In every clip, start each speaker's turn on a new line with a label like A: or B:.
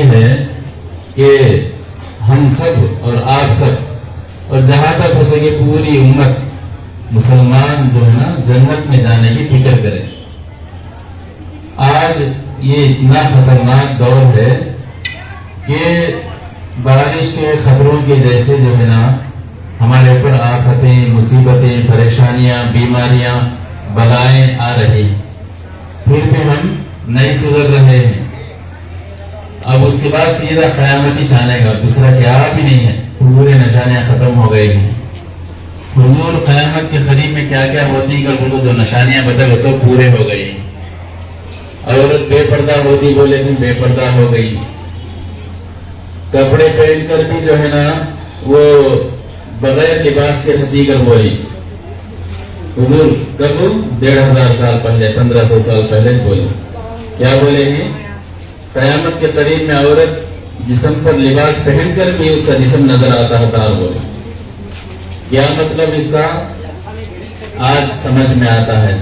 A: ہے کہ ہم سب اور آپ سب اور جہاں تک ہو سکے پوری امت مسلمان جو ہے نا جنت میں جانے کی فکر کریں۔ آج یہ اتنا خطرناک دور ہے کہ بارش کے خطروں کے جیسے جو ہے نا ہمارے اوپر آفتیں، مصیبتیں، پریشانیاں، بیماریاں، بلائیں آ رہی ہیں، پھر بھی ہم نہیں سدھر رہے ہیں۔ اب اس کے بعد سیدھا قیامت ہی چاہنے گا، دوسرا کیا بھی نہیں ہے، پورے نشانیاں ختم ہو گئی ہیں۔ حضور قیامت کے قریب میں کیا کیا ہوتی ہے کہ جو نشانیاں بتائے وہ سب پورے ہو گئی ہیں۔ عورت بے پردہ ہوتی بولے تھے بے پردہ ہو گئی، کپڑے پہن کر بھی جو ہے نا وہ بغیر لباس کے رہتی کر وہی حضور کب 1500 سال پہلے 1500 سال پہلے بولے کیا بولے ہیں؟ قیامت کے قریب میں عورت جسم پر لباس پہن کر بھی اس کا جسم نظر آتا ہے تار بولے۔ کیا مطلب اس کا آج سمجھ میں آتا ہے۔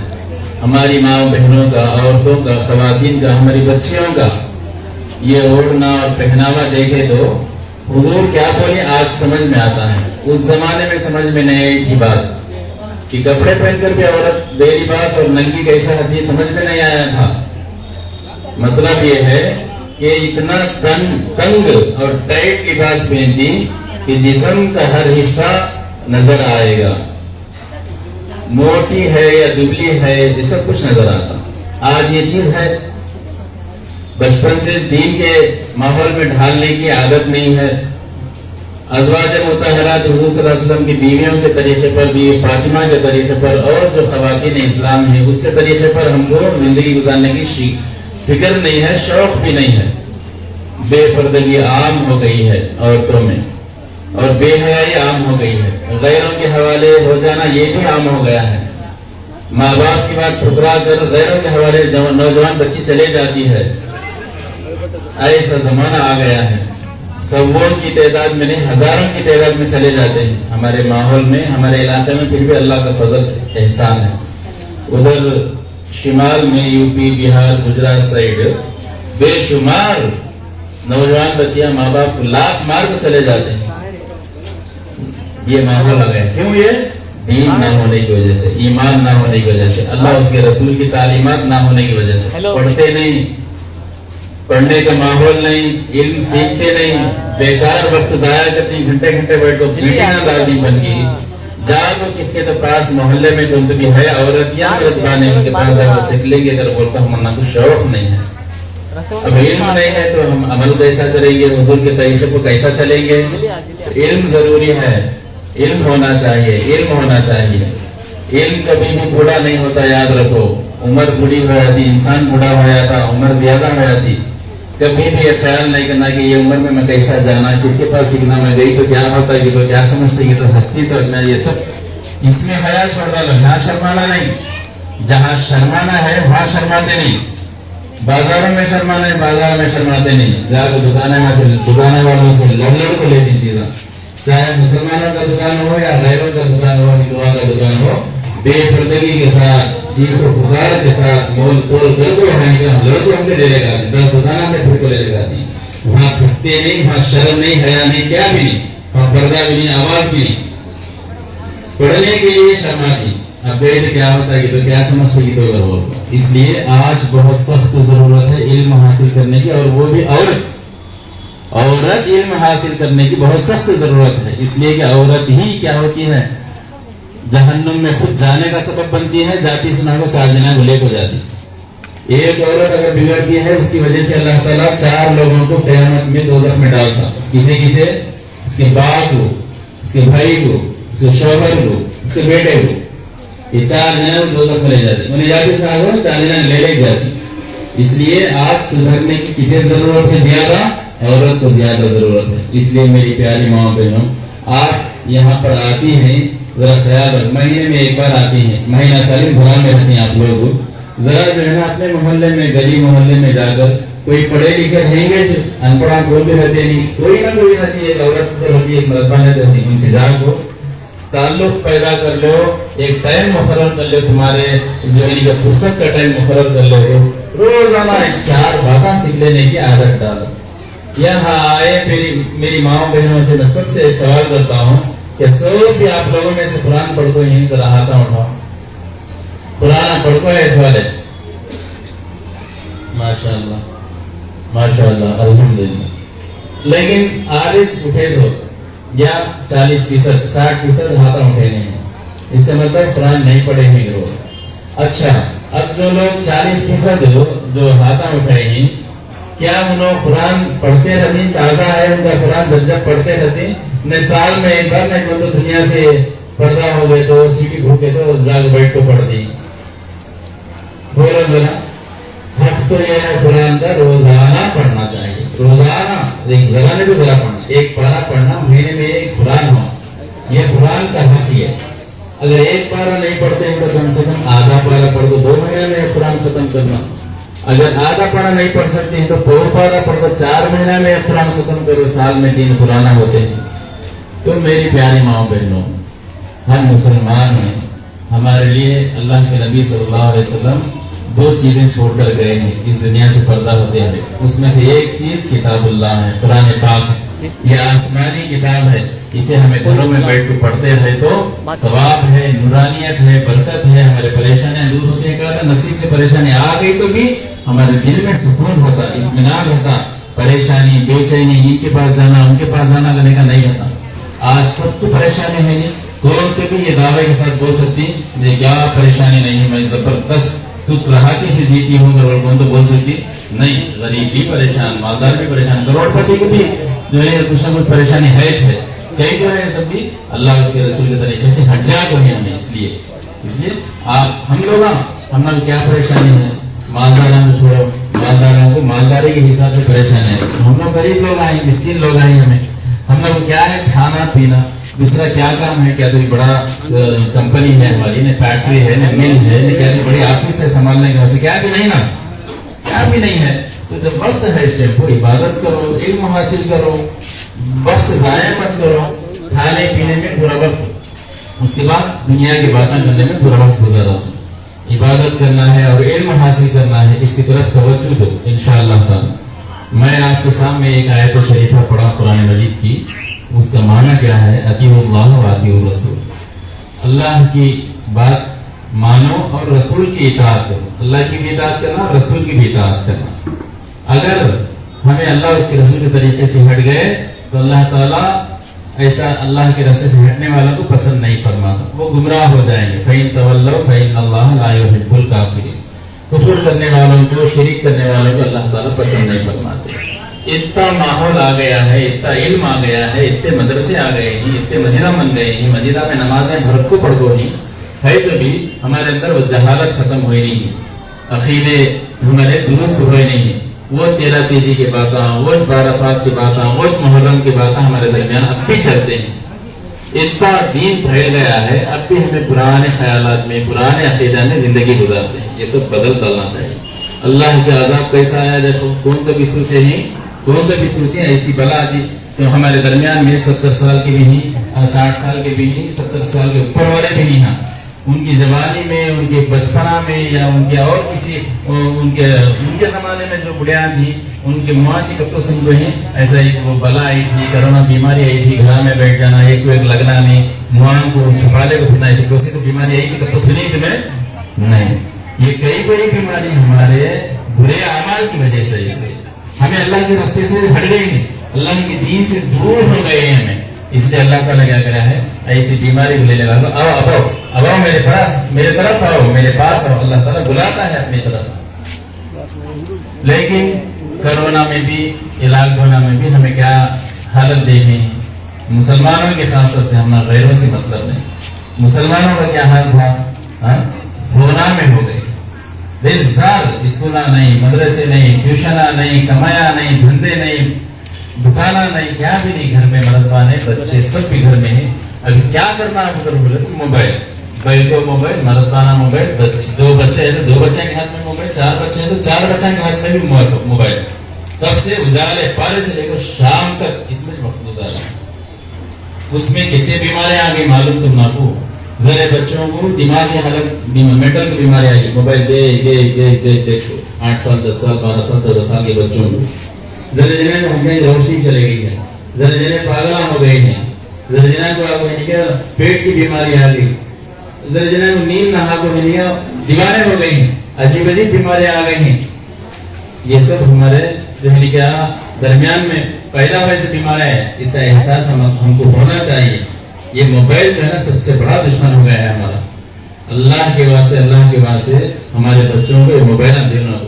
A: ہماری ماں بہنوں کا، عورتوں کا، خواتین کا، ہماری بچیوں کا یہ اوڑھنا اور پہناوا دیکھے تو حضور کیا بولے آج سمجھ میں آتا ہے۔ اس زمانے میں سمجھ میں نہیں آئی تھی بات کہ کپڑے پہن کر بھی عورت بے لباس اور ننگی کیسا ہوتی سمجھ میں نہیں آیا تھا۔ مطلب یہ ہے کہ اتنا تنگ اور ٹائٹ لباس پہنتی کہ جسم کا ہر حصہ نظر آئے گا، موٹی ہے یا دبلی ہے یہ سب کچھ نظر آتا۔ آج یہ چیز ہے، بچپن سے دین کے ماحول میں ڈھالنے کی عادت نہیں ہے۔ ازواج مطہرات حضور صلی اللہ علیہ وسلم کی بیویوں کے طریقے پر بھی، فاطمہ کے طریقے پر اور جو خواتین اسلام ہیں اس کے طریقے پر ہم کو زندگی گزارنے کی فکر نہیں ہے، شوق بھی نہیں ہے۔ بے پردگی عام ہو گئی ہے عورتوں میں، اور بے حیائی عام ہو گئی ہے، غیروں کے حوالے ہو جانا یہ بھی عام ہو گیا ہے۔ ماں باپ کی بات ٹھکرا کر غیروں کے حوالے نوجوان بچی چلے جاتی ہے، ایسا زمانہ آ گیا ہے۔ سووں کی تعداد میں نہیں، ہزاروں کی تعداد میں چلے جاتے ہیں ہمارے ماحول میں، ہمارے علاقے میں، پھر بھی اللہ کا فضل احسان ہے۔ ادھر شمال میں یو پی، بہار، گجرات سائڈ بے شمار نوجوان بچیاں ماں باپ کو لاکھ مار کر چلے جاتے ہیں۔ یہ ماحول آ گیا، کیوں؟ یہ دین نہ ہونے کی وجہ سے، ایمان نہ ہونے کی وجہ سے، اللہ اس کے رسول کی تعلیمات نہ ہونے کی وجہ سے۔ پڑھتے نہیں، پڑھنے کا ماحول نہیں، علم سیکھتے نہیں، بیکار وقت ضائع کرتے ہیں، گھنٹے گھنٹے بیٹھو، میٹنگاں دادی بن گئی، جاؤ کس کے تو پاس محلے میں جو بھی ہے عورت یا مرد بانے ان کے پاس جا کر سیکھ لیں گے، اگر بولتا ہم نہ کچھ شوق نہیں ہے۔ اب علم نہیں ہے تو ہم عمل کیسا کریں گے، حضور کے طریقے کو کیسا چلیں گے؟ علم ضروری ہے، علم ہونا چاہیے، علم ہونا چاہیے۔ علم کبھی بھی بوڑھا نہیں ہوتا، یاد رکھو۔ عمر بوڑھی ہو جاتی، انسان بوڑھا ہو جاتا، عمر زیادہ ہو جاتی، کبھی بھی یہ خیال نہیں کرنا کہ یہ عمر میں کیسا جانا، کس کے پاس سیکھنا، میں گئی تو کیا ہوتا ہے، تو کیا سمجھتی ہے، تو ہستی تو میں یہ سب اس میں حیا چھوڑ ڈالو، یہاں شرمانا نہیں، جہاں شرمانا ہے وہاں شرماتے نہیں۔ بازاروں میں شرمانا ہے، بازار میں شرماتے نہیں، جا کے دکانیں والوں سے لڑ کو لیتی چیزیں، چاہے مسلمانوں کا دکان ہو یا غیروں کا دکان ہو، ہندوؤں کا دکان ہو، بے پردگی کے ساتھ، چیخ و پکار کے ساتھ، مول تول کر کو لڑکوں ہم لے لے گاتی، 10 دکانوں میں پھر کو لے لے گاتی، وہاں تھکتے نہیں، وہاں شرم نہیں، حیا نہیں، کیا بھی نہیں، وہاں پردہ بھی نہیں، آواز بھی نہیں، پڑھنے کے لیے شرماتی۔ اب بیٹے کیا ہوتا ہے، تو کیا سمجھتے گی تو ضرور۔ اس لیے آج بہت سخت ضرورت ہے علم حاصل کرنے کی، اور وہ بھی عورت علم حاصل کرنے کی بہت سخت ضرورت ہے۔ اس لیے کہ عورت ہی کیا ہوتی ہے، جہنم میں خود جانے کا سبب بنتی ہے، جاتی سنا کو 4 جنا گلے کو جاتی۔ ایک عورت اگر بگڑتی ہے اس کی وجہ سے اللہ تعالیٰ 4 لوگوں کو قیامت میں دوزخ میں ڈالتا، کسی اس کے باپ کو، اس کے بھائی کو، اس کے شوہر کو، اس کے بیٹے کو، یہ 4 جنا دوزخ میں لے جاتے، انہیں جاتی سنا کو 4 جنا لے جاتی۔ اس لیے آج سدھرنے کی کسے ضرورت ہے زیادہ؟ عورت کو زیادہ ضرورت ہے۔ اس لیے میری پیاری ماں بہنوں، آپ یہاں پر آتی ہیں، ذرا خیال رکھ، مہینے میں ایک بار آتی ہیں، مہینہ سال بھگوان میں رہتی ہیں آپ لوگ، ذرا جو ہے نا اپنے محلے میں، گلی محلے میں جا کر، کوئی پڑھے لکھے رہیں گے جو ان پڑھا کوئی بھی رہتے نہیں، کوئی نہ کوئی رہتی ہے، ایک عورت ہوتی ہے، ایک مردانہ رہتی ہے، ان سے جا کو تعلق پیدا کر لو، ایک ٹائم مقرر کر لو، تمہارے جو ہے فرصت کا ٹائم مقرر کر لو، روزانہ 4 باتیں سیکھ لینے کی عادت ڈالو۔ یہاں آئے میری ماں بہنوں سے میں سب سے ایک سوال کرتا ہوں کہ سب بھی آپ لوگوں میں سے قرآن پڑھ کو یہیں طرح ہاتھا اٹھاؤ. قرآن پڑھ کو ہے اس والے؟ ماشاءاللہ ماشاءاللہ الحمدللہ. لیکن آج اٹھے سو یا 40% 60% ہاتھا اٹھے نہیں ہیں. اس کا مطلب قرآن نہیں پڑھے ہیں لوگ. اچھا اب جو لوگ 40% جو ہاتھا اٹھائے ہیں کیا انہوں قرآن پڑھتے رہتے؟ تازہ ہے ان کا قرآن جب پڑھتے رہتے نہ سال میں ایک بار نہیں تو دنیا سے پردہ ہو گئے تو سیٹی بھوکے تو جاگ بیٹھ کو پڑھ دی. بولو ذرا. حق تو یہ ہے قرآن کا روزانہ پڑھنا چاہیے. روزانہ ایک ذرا میں بھی ذرا پڑھنا, ایک پارہ پڑھنا, مہینے میں ایک قرآن ہو. یہ قرآن کا حق ہی ہے. اگر ایک پارہ نہیں پڑھتے ہیں تو کم سے کم آدھا پارہ پڑھ دو. 2 مہینے میں قرآن ختم کرنا. اگر آدھا پارہ نہیں پڑھ سکتے ہیں تو 2 پارہ پڑھ دو. 4 مہینے میں قرآن ختم کرو. سال میں 3 قرآن ہوتے ہیں. تو میری پیاری ماں بہنوں, ہم مسلمان ہیں. ہمارے لیے اللہ کے نبی صلی اللہ علیہ وسلم 2 چیزیں چھوڑ کر گئے ہیں اس دنیا سے پردہ ہوتے ہوئے. اس میں سے ایک چیز کتاب اللہ ہے, قرآن پاک ہے. یہ آسمانی کتاب ہے. اسے ہمیں گھروں میں بیٹھ کے پڑھتے رہے تو ثواب ہے, نورانیت ہے, برکت ہے. ہمارے پریشانیاں دور ہوتی ہیں. کہا تھا نصیب سے پریشانی آ گئی تو بھی ہمارے دل میں سکون ہوتا, اطمینان ہوتا. پریشانی بے چینی ان کے پاس جانا ان کے پاس جانا کرنے کا نہیں ہوتا. آج سب کو پریشانی ہے نہیں. کوئی تو بھی یہ دعوے کے ساتھ بول سکتی مجھے کیا پریشانی نہیں ہے, میں زبردست سکھ راحتی سے جیتی ہوں. کون تو بول سکتی نہیں. غریب بھی پریشان, مالدار بھی پریشان, کروڑ پتی کو بھی جو ہے کچھ نہ کچھ پریشانی ہے. کئی جو ہے سب بھی اللہ اس کے رسول کے طریقے سے ہٹ جا کو ہے ہمیں. اس لیے آپ ہم لوگ کیا پریشانی ہے؟ مالداروں کو چھوڑو, مالداروں کو مالداری کے حساب سے پریشانی ہے. ہم لوگ غریب لوگ آئے, مسکین لوگ آئے. ہم لوگ کیا ہے کھانا پینا. دوسرا کیا کام ہے؟ کیا کوئی بڑا کمپنی ہے ہماری, نہ فیکٹری ہے, نہ مل ہے, نہ کیا بڑی آفس ہے سنبھالنے کے واسطے, کیا بھی نہیں نا, کیا بھی نہیں ہے. تو جب وقت ہے اس ٹائم کو عبادت کرو, علم حاصل کرو, وقت ضائع مت کرو. کھانے پینے میں پورا وقت, اس کے بعد دنیا کی باتیں کرنے میں پورا وقت گزارا. عبادت کرنا ہے اور علم حاصل کرنا ہے, اس کی طرف توجہ دو انشاءاللہ تعالی. میں آپ کے سامنے ایک آیت شریفہ پڑھا قرآن مجید کی. اس کا معنی کیا ہے؟ اطیعوا اللہ و اطیعوا الرسول. اللہ کی بات مانو اور رسول کی اطاعت کرو. اللہ کی بھی اطاعت کرنا, رسول کی بھی اطاعت کرنا. اگر ہمیں اللہ اس کے رسول کے طریقے سے ہٹ گئے تو اللہ تعالیٰ ایسا اللہ کے راستے سے ہٹنے والوں کو پسند نہیں فرماتا, وہ گمراہ ہو جائیں گے. فَإِن تَوَلَّوْا فَإِنَّ اللَّهَ لَا يُحِبُّ الْكَافِرِينَ. کفر کرنے والوں کو, شرک کرنے والوں کو اللہ تعالیٰ پسند نہیں فرماتے. اتنا ماحول آ گیا ہے, اتنا علم آ گیا ہے, اتنے مدرسے آ گئے ہیں, اتنے مسجدہ بن گئے ہیں. مسجدہ میں نمازیں بھر کو پڑھ گو ہی ہے تو بھی ہمارے اندر وہ جہالت ختم ہوئی نہیں ہے, عقیدے ہمارے درست ہوئے نہیں ہیں. وہ 13 تیجی کے باتیں, وہ عرفات کی باتیں, وہ محرم کی باتیں ہمارے درمیان اب بھی چلتے ہیں. اتنا دین پھیل گیا ہے, اب بھی ہمیں پرانے خیالات میں, پرانے عقیدہ میں زندگی گزارتے ہیں. یہ سب بدل ڈالنا چاہیے. اللہ کے عذاب کیسا آیا دیکھو, کون تو بھی سوچے ایسی بلا دی. تو ہمارے درمیان میں 70 سال کے بھی نہیں, 60 سال کے بھی نہیں, 70 سال کے اوپر والے بھی نہیں ہیں. ان کی جوانی میں, ان کے بچپنا میں, یا ان کے اور کسی ان کے زمانے میں جو بڑھیاں تھیں ان کے ماں سے کب تو سن رہے ہیں ایسا ایک وہ بلا آئی تھی, کرونا بیماری آئی تھی, گھر میں بیٹھ جانا, ایک کو ایک لگنا نہیں, ماں کو چھپالے کو پھرنا, ایسی کوئی تو بیماری آئی تھی کب تو سنی تمہیں نہیں. یہ کئی بڑی بیماری ہمارے برے اعمال کی وجہ سے, اس لیے ہمیں اللہ کے راستے سے ہٹ گئے ہیں, اللہ کے دین سے دور ہو گئے ہیں ہمیں. اس لیے اللہ تعالیٰ کیا کرا ہے, ایسی بیماری کو لے لے گا, آؤ میرے پاس, میرے طرف آؤ, میرے پاس آؤ. اللہ تعالیٰ بلاتا ہے اپنی طرف. لیکن کرونا میں بھی, لاک ڈاؤن میں بھی ہمیں کیا حالت دیکھی. مسلمانوں کے خاص طور سے, ہمارا غیروں سے مطلب نہیں, مسلمانوں کا کیا حال تھا, فونا میں ہو گئے. بے زار, اسکولہ نہیں, مدرسے نہیں, ٹیوشنہ نہیں, کمایا نہیں, دھندے نہیں, دکانہ نہیں, کیا بھی نہیں. گھر میں مرتبانے بچے سب بھی گھر میں ہیں. ابھی کیا کرنا ہے اگر بولے تو موبائل, بھائی کو موبائل, مرتبانہ موبائل. 2 بچے ہیں تو 2 بچے کے ہاتھ میں موبائل, 4 بچے ہیں تو 4 بچوں کے ہاتھ میں بھی موبائل. تب سے اجالے پارے سے لے کر شام تک اس میں وقت گزارا. اس میں کتنے بیماریاں آ گئی معلوم تم نہ کو. ذرے بچوں کو دماغی حالت, مینٹل کی بیماری آئی, موبائل دیکھ 8 سال, 10 سال, 12 سال, 14 سال کے بچوں کو. زلزلے میں ہمیں روشنی چلی گئی ہے, زلزلے پاگل ہو گئے ہیں, زلزلے کو آپ کہیں کہ پیٹ کی بیماری آ گئی, زلزلے کو نیند نہ آ کو دیواریں ہو گئی ہیں, عجیب عجیب بیماریاں آ گئی ہیں. یہ سب ہمارے ذہنی کیا درمیان میں پیدا ہوئے سے بیماریاں ہیں. اس کا احساس ہم کو ہونا چاہیے. یہ موبائل جو ہے نا سب سے بڑا دشمن ہو گیا ہے ہمارا. اللہ کے واسطے ہمارے بچوں کو موبائل دینا ہو,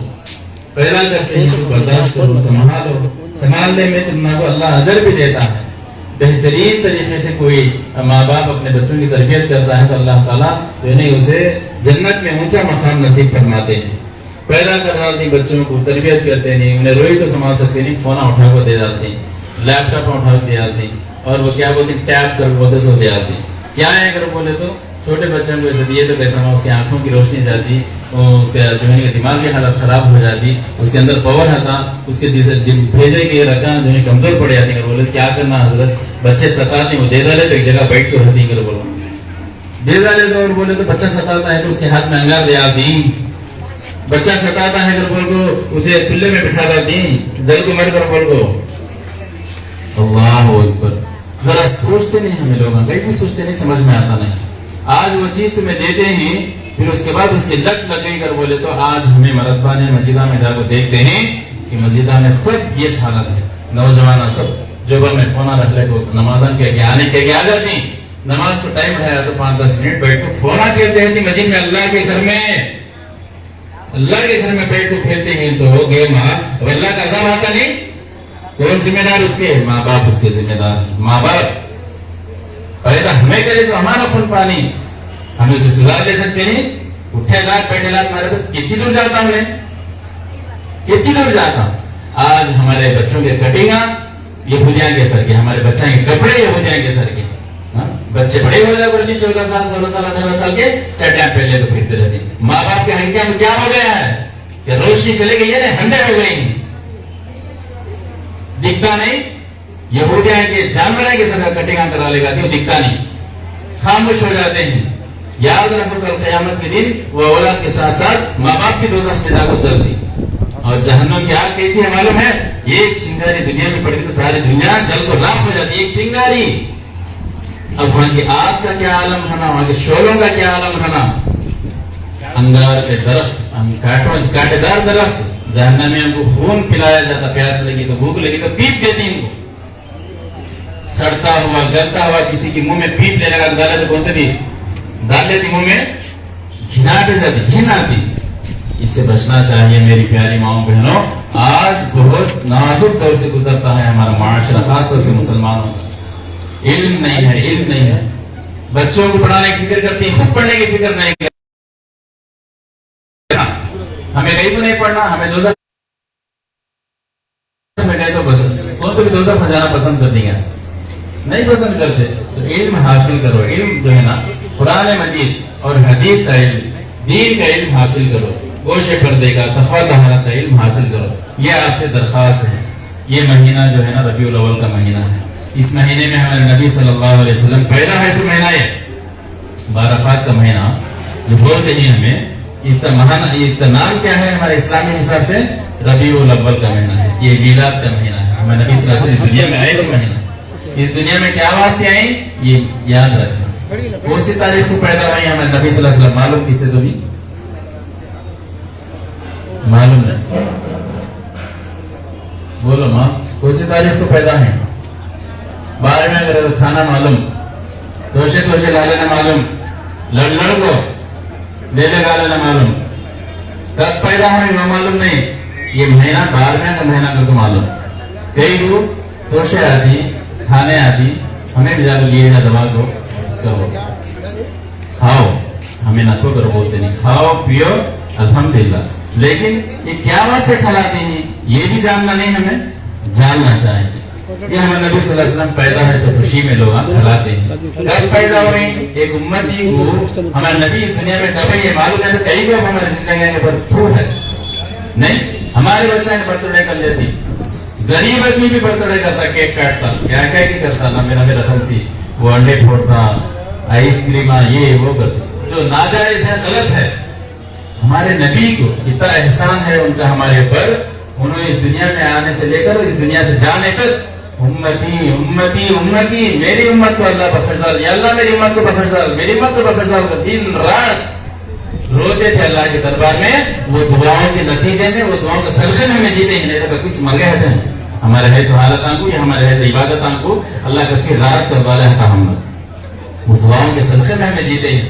A: پیدا کرتے ہیں تو برداشت کرو, سنبھالو. سنبھالنے میں تم کو اللہ اجر بھی دیتا ہے. بہترین طریقے سے کوئی ماں باپ اپنے بچوں کی تربیت کرتا ہے تو اللہ تعالیٰ جو ہے اسے جنت میں اونچا مقام نصیب فرماتے ہیں. پیدا کروا دی بچوں کو تربیت کرتے نہیں, انہیں روئی تو سنبھال سکتے نہیں, فون اٹھا کو دے جاتے ہیں, لیپ ٹاپ اٹھا کے دے جاتے ہیں, اور وہ کیا بولتے ہیں ٹیپ کر بولتے سو دے جاتے ہیں. کیا ہے اگر بولے تو چھوٹے بچوں کو ایسے دیے تو کیسا اس کی آنکھوں کی روشنی جاتی, اس کے جو ہے دماغ کی حالت خراب ہو جاتی, اس کے اندر پاور آتا, اس کے جسے بھیجے گئے رقم جو ہے کمزور پڑ جاتی. اگر بولے کیا کرنا حضرت, بچے ستاتے ہیں, وہ دے ڈالے تو ایک جگہ بیٹھ کے رہتی. اگر بولو دے ڈالے تو, اور بولے تو بچہ ستاتا ہے تو اس کے ہاتھ میں انگار دے آتی. بچہ ستاتا ہے اگر بول کو اسے چولہے میں بٹھا دیتی, جل کو مر کر بول کو. اللہ اکبر. ذرا سوچتے نہیں ہمیں لوگ, کہیں بھی سوچتے نہیں, سمجھ میں آتا نہیں. آج وہ چیز تمہیں دیتے ہیں, پھر اس کے بعد اس کی لت لگ گئی کر بولے تو آج ہمیں مرتبہ نے مسجدہ میں جا کر دیکھتے ہیں کہ مسجدہ میں سب یہ حالت ہے. نوجوان سب جو میں فون رکھ لے کو نمازن کے آنے کے آ جاتی, نماز کو ٹائم اٹھایا تو 5-10 منٹ بیٹھ کو فون کھیلتے ہیں مسجد میں. اللہ کے گھر میں بیٹھ کو کھیلتے ہیں تو گیم. اب اللہ کا عذاب آتا نہیں. کون ذمہ دار اس کے؟ ماں باپ اس کے ذمہ دار. ماں باپ پیدا ہمیں کرے تو ہمارا خون پانی, ہم اسے سدھار لے سکتے ہیں. اٹھے لاکھ بیٹھے لاکھ مارے تو کتنی دور جاتا ہوں, کتنی دور جاتا ہوں. آج ہمارے بچوں کے کٹنگاں یہودیاں کے سر کے, ہمارے بچوں کے کپڑے یہودیاں کے سر کے. بچے بڑے ہو جائے بڑے 14 سال 16 سال 18 سال کے چٹیاں پہلے تو پھرتے رہتے. ماں باپ کے ہنکیاں میں کیا ہو گیا ہے کہ روشنی چلی گئی ہے نا, ہنڈے ہو گئی ہیں, دکھتا نہیں. یہودیاں کے جانوروں کے سر کٹنگاں کرا لے گاتی, وہ دکھتا نہیں, خاموش ہو جاتے ہیں. یاد رکھو کل قیامت کے دن وہ اولاد کے ساتھ ساتھ ماں باپ کی دوزخ میں جا کر جلتی. اور جہنم کی آگ کیسی ہے معلوم ہے؟ ایک چنگاری دنیا میں پڑی تو ساری دنیا جل کو راکھ ہو جاتی. ایک چنگاری. اب وہاں کی آگ کا کیا عالم ہونا, وہاں کے شعلوں کا کیا عالم ہونا. انگار کے درخت, کانٹے دار درخت, جہنم میں ہم کو خون پلایا جاتا. پیاس لگی تو بھوک لگی تو پیپ دیتی ان کو. سڑتا ہوا گلتا ہوا کسی کے منہ میں پیپ لینے کا ڈالے تو بولتے بھی ڈال لیتی منہ میں, گھناٹ ہو جاتی, گھن آتی. اس سے بچنا چاہیے میری پیاری ماؤں بہنوں. آج بہت نازک دور سے گزرتا ہے ہمارا معاشرہ, خاص طور سے مسلمانوں کا. علم نہیں ہے, علم نہیں ہے. بچوں کو پڑھانے کی فکر کرتی, خود پڑھنے کی فکر نہیں کرتی. ہمیں کہیں تو نہیں پڑھنا, ہمیں دوزخ میں گئے تو پسند, کون تو بھی دوزخ میں جانا پسند کرتی ہیں, نہیں پسند کرتے. تو علم حاصل کرو. علم جو ہے نا قرآن مجید اور حدیث کا علم, دین کا علم حاصل کرو. گوشے پردے کا, تقویٰ طہارت کا علم حاصل کرو. یہ آپ سے درخواست ہے. یہ مہینہ جو ہے نا ربیع الاول کا مہینہ ہے. اس مہینے میں ہمارے نبی صلی اللہ علیہ وسلم پیدا ہے. اس مہینہ ہے بارفات کا مہینہ جو بولتے ہیں ہمیں, اس کا نام کیا ہے ہمارے اسلامی حساب سے؟ ربیع الاول کا مہینہ ہے. یہ میلاد کا مہینہ ہے. ہمارے نبی صلی اللہ علیہ وسلم اس دنیا میں آئے. اس مہینہ اس دنیا میں کیا واسطے آئیں یہ یاد رکھنا. کون سی تاریخ کو پیدا ہوئی ہمارے نبی صلی اللہ علیہ وسلم؟ معلوم کس سے؟ تو بھی معلوم نہیں, بولو ماں, کون سی تاریخ کو پیدا ہے؟ بارے میں اگر کھانا معلوم, توشے لا لینا معلوم, لڑ کو لے لے گا لینا معلوم, کب پیدا ہوئی وہ معلوم نہیں. یہ مہینہ 12 کا مہینہ کر کو معلوم. کئی لوگ توشے آتی, کھانے آتی, ہمیں بھی جا لیے جا دوا کو کرو, کھاؤ, ہمیں نہ کو کرو بولتے نہیں, کھاؤ پیو الحمدللہ. لیکن یہ کیا واسطے کھلاتے ہیں یہ بھی جاننا نہیں, ہمیں جاننا چاہیے. یہ ہمیں نبی صلی اللہ علیہ وسلم پیدا ہے تو خوشی میں لوگ کھلاتے ہیں. کب پیدا ہوئے ایک امتی کو ہمارے نبی اس دنیا میں کب یہ معلوم ہے. تو کئی لوگ ہماری زندگی کے برتھو ہے نہیں, ہمارے بچہ نے برتھ ڈے کر لیتی. غریب آدمی بھی برتھ ڈے کرتا, کیک کاٹتا, کیا کرتا نا, میرا خمسی, وہ انڈے پھوڑتا, آئس کریم یہ وہ کرتا, جو ناجائز ہے, غلط ہے. ہمارے نبی کو کتنا احسان ہے ان کا ہمارے پر انہوں اس دنیا میں آنے سے لے کر اس دنیا سے جانے تک امتی امتی امتی میری امت کو اللہ بخش ڈال، یا اللہ میری امت کو بخش ڈال، میری امت کو بخش ڈال، دن رات روتے تھے اللہ کے دربار میں. وہ دعاؤں کے نتیجے میں، وہ دعاؤں کے صدقے میں ہمیں جیتے ہی نہیں تھا. کچھ مر گئے تھے ہمارے ایسے حالتوں کو یا ہمارے ایسے عبادتوں کو اللہ کر کے غارت کروا رہا تھا. ہم وہ دعاؤں کے صدقے میں ہمیں جیتے ہی.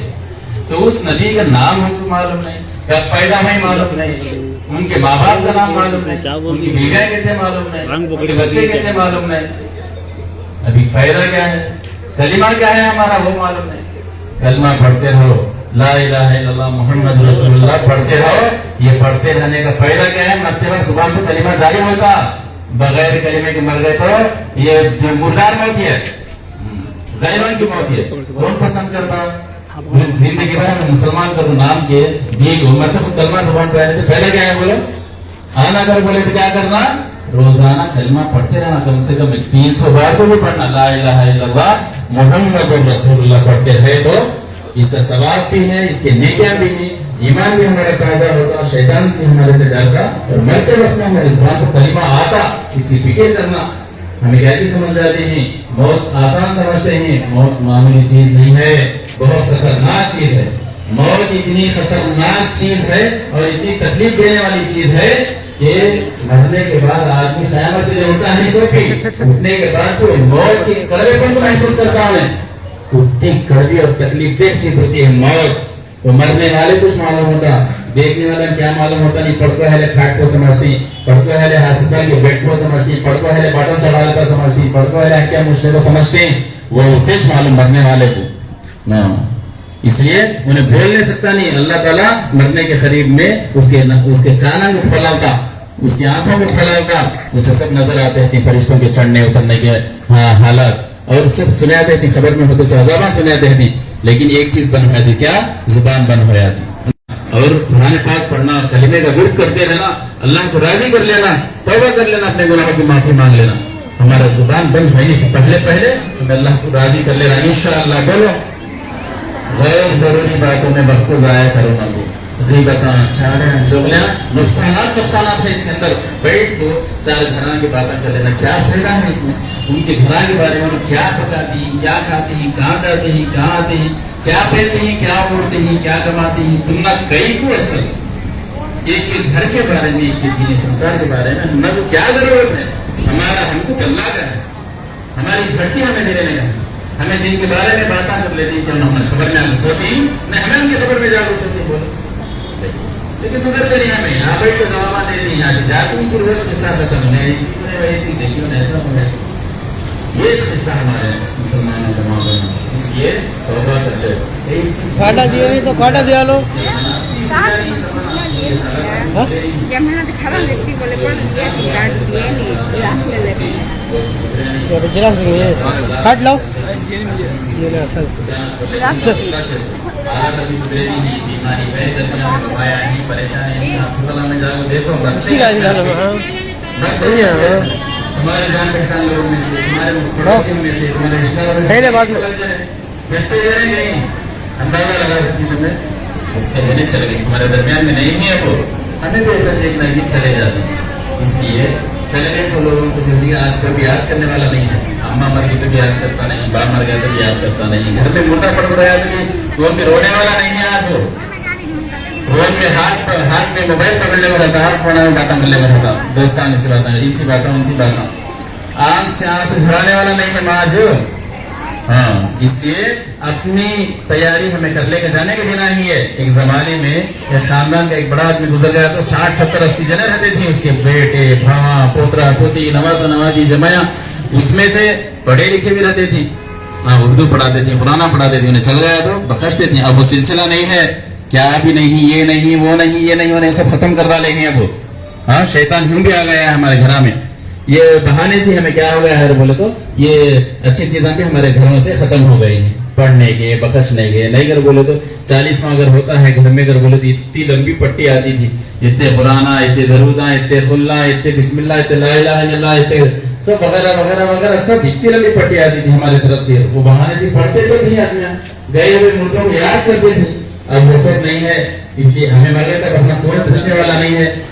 A: تو اس نبی کا نام ہم کو معلوم نہیں، کب پیدا ہوئی معلوم نہیں، ان کے ماں باپ کا نام معلوم نہیں، ان کی بیویاں کتنے معلوم نہیں، ان کے بچے کتنے معلوم نہیں. ابھی فائدہ کیا ہے، کلمہ کیا ہے ہمارا وہ معلوم نہیں. کلمہ پڑھتے رہو، لا الہ الا اللہ محمد رسول اللہ پڑھتے رہو. یہ پڑھتے رہنے کا فائدہ کیا ہے؟ مرتے وقت زبان پہ کلمہ جاری ہوتا، بغیر کلمے کے مر گئے تو یہ جو مردار موت ہے، غیروں کی موت ہے. کون پسند کرتا؟ زندگی بھر میں مسلمان کا نام کے جی مرتے خود کلمہ زبان پہ آنے تو فائدہ کیا ہے؟ بولو آنا کر بولے تو کیا کرنا؟ روزانہ کلمہ پڑھتے رہنا، کم سے کم 300 بار تو بھی پڑھنا. لا الہ الا اللہ محمد رسول اللہ پڑھتے رہے تو اس کا ثواب بھی ہے، اس کے نیکیاں بھی ہیں، ایمان بھی ہمارا تازہ ہوتا، شیطان بھی ہمارے سے ڈرتا، اور مرتے وقت میں ہمارے زبان کو کلمہ آتا. اس کی فکر کرنا. ہمیں کہتی سمجھ جاتے ہیں، موت آسان سمجھتے ہیں. موت معمولی چیز نہیں ہے، بہت خطرناک چیز ہے. موت اتنی خطرناک چیز ہے اور اتنی تکلیف دینے والی چیز ہے کہ مرنے کے بعد آدمی قیامت میں اٹھتا نہیں سوچی، اٹھنے کے بعد تو موت کی کڑوے پن کو محسوس کرتا ہے. اتنی کڑوی اور تکلیف دہ چیز ہوتی ہے موت. تو مرنے والے کچھ معلوم ہوتا، دیکھنے والے کیا معلوم ہوتا نہیں. پڑکو ہے کھاٹ کو سمجھتی، پڑکو ہے ہاسپٹل کے بیڈ کو سمجھتی، پڑکو ہے بٹن چڑھانے پر سمجھتی، پڑکو ہے کیا مشکل کو سمجھتے. وہ اسے معلوم مرنے والے کو. اس لیے انہیں بول نہیں سکتا نہیں. اللہ تعالیٰ مرنے کے قریب میں اس کے کانوں کو پھیلاتا، اس کی آنکھوں کو پھیلاتا، اسے سب نظر آتے ہیں فرشتوں کے چڑھنے اترنے کے حالات، اور سب سنے آتے ہیں. خبر میں ہوتے سے عذاباں سنے آتے ہیں. لیکن ایک چیز بن ہوئی تھی، کیا؟ زبان بن ہوئی تھی. اور قرآن پاک پڑھنا، کلمے کا ورد کرتے رہنا، اللہ کو راضی کر لینا، توبہ کر لینا، اپنے گناہوں کی معافی مانگ لینا. ہمارا زبان بند ہونے سے پہلے ہمیں اللہ کو راضی کر لینا. انشاءاللہ بولو غیر ضروری باتوں میں وقت کو ضائع کرو نہ. غیبتاں، چاڑیاں، چغلیاں، نقصانات ہیں اس کے اندر. بیٹھ کو 4 گھراں کی باتیں کر لینا، کیا فائدہ ہے اس میں؟ ان کے گھراں کے بارے میں کیا پکاتی ہیں، کیا کھاتے ہیں، کہاں جاتے ہیں، کہاں آتے ہیں، کیا پہنتے ہیں، کیا اوڑھتے ہیں، کیا کماتے ہیں. تم نہ کئی کو اصل ایک کے گھر کے بارے میں، ایک کے جینے سنسار کے بارے میں ہم کو کیا ضرورت ہے؟ ہمارا ہم کو اللہ کا ہے، ہماری جھٹکی ہمیں دے دینے کا ہے. ہمیں جن کے بارے میں باتیں کر لیتی ہیں کہ ہمیں خبر میں سوتی نہیں، ہمیں ان کی خبر میں جاگ سکتی بولو. لیکن سدھرتے نہیں، ہمیں یہاں بیٹھ کے جواب دیتی ہیں، یہاں سے جاتی ہیں کہ روز قصہ ختم ہے، ایسی ہونے ویسی دیکھی ہونے ایسا ہونے ایسا. یہ قصہ ہمارے مسلمانوں کا معاملہ ہے. اس لیے توبہ کر لے.
B: کھاٹا دیا نہیں تو کھاٹا دیا لو. کھاٹ لاؤ.
A: ہمارے جان پہچان لوگوں میں سے، ہمارے پڑوسیوں میں سے، ہمارے رشتہ داروں میں سے کہتے ہوئے نہیں اندازہ لگا سکتی تمہیں چل گئی ہمارے درمیان میں نہیں ہے. وہ ہمیں بھی ایسا چیک نہیں چلے جاتے. اس لیے چلنے سے لوگوں کو زندگی آج کبھی یاد کرنے والا نہیں ہے. اماں مر گئی تو بھی یاد کرتا نہیں، باپ مر گیا تو بھی یاد کرتا نہیں، گھر میں مردہ پڑ رہا ہے تو بھی وہ رونے والا نہیں ہے. آج وہ فون میں ہاتھ میں موبائل پکڑنے میں رہتا، ہاتھ فون میں باتیں کرنے میں رہتا، دوستان سے باتیں، ان سی باتیں ان سی باتیں، آنکھ سے جھڑانے والا نہیں ہے ماں جو. اس لیے اپنی تیاری ہمیں کر لے کے جانے کے بنا ہی ہے. ایک زمانے میں ایک خاندان کا ایک بڑا آدمی گزر گیا تو 60 70 80 جنے رہتے تھے. اس کے بیٹے، بھاوا، پوترا پوتی، نوازا نوازی، جمایا، اس میں سے پڑھے لکھے بھی رہتے تھے، اردو پڑھاتے تھے، قرآن پڑھاتے تھے. انہیں چل گیا تو بخشتے تھے. اب وہ سلسلہ نہیں ہے، کیا بھی نہیں، یہ نہیں وہ نہیں، یہ نہیں وہ نہیں، سب ختم کر ڈالے ہیں. اب شیطان ہوں بھی آ گیا ہے ہمارے گھر میں. یہ بہانے سے ہمیں کیا ہو گیا ہے بولے تو یہ اچھی چیزیں بھی ہمارے گھروں سے ختم ہو گئی ہیں. پڑھنے کے، بخشنے کے نہیں کر بولے تو 40واں اگر ہوتا ہے گھر میں کر بولے تو اتنی لمبی پٹی آتی تھی، اتنے قرآن، اتنے درودہ، اتنے خلا، اتنے بسم اللہ، اتنے لا الہ الا اللہ، اتنے سب وغیرہ وغیرہ وغیرہ، سب اتنی لمبی پٹی آتی تھی ہماری طرف سے. وہ بہانے سے پڑھتے تو تھے آدمی، گئے ہوئے مردوں کو یاد کرتے تھے. اب وہ سب نہیں ہے. اس لیے ہمیں مگے تک اپنا کوئی پوچھنے والا نہیں ہے.